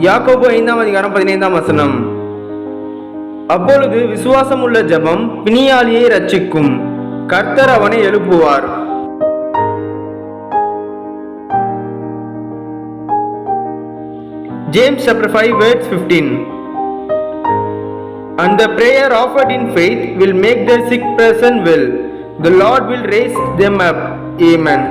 யாக்கோபு 5:15. அப்பொழுது விசுவாசம் உள்ள ஜெபம் பிணியாளியை ரட்சிக்கும், கர்த்தர் அவனை எழுப்புவார். James chapter 5 verse 15. And the prayer offered in faith will make the sick person well. The Lord will raise them up. Amen.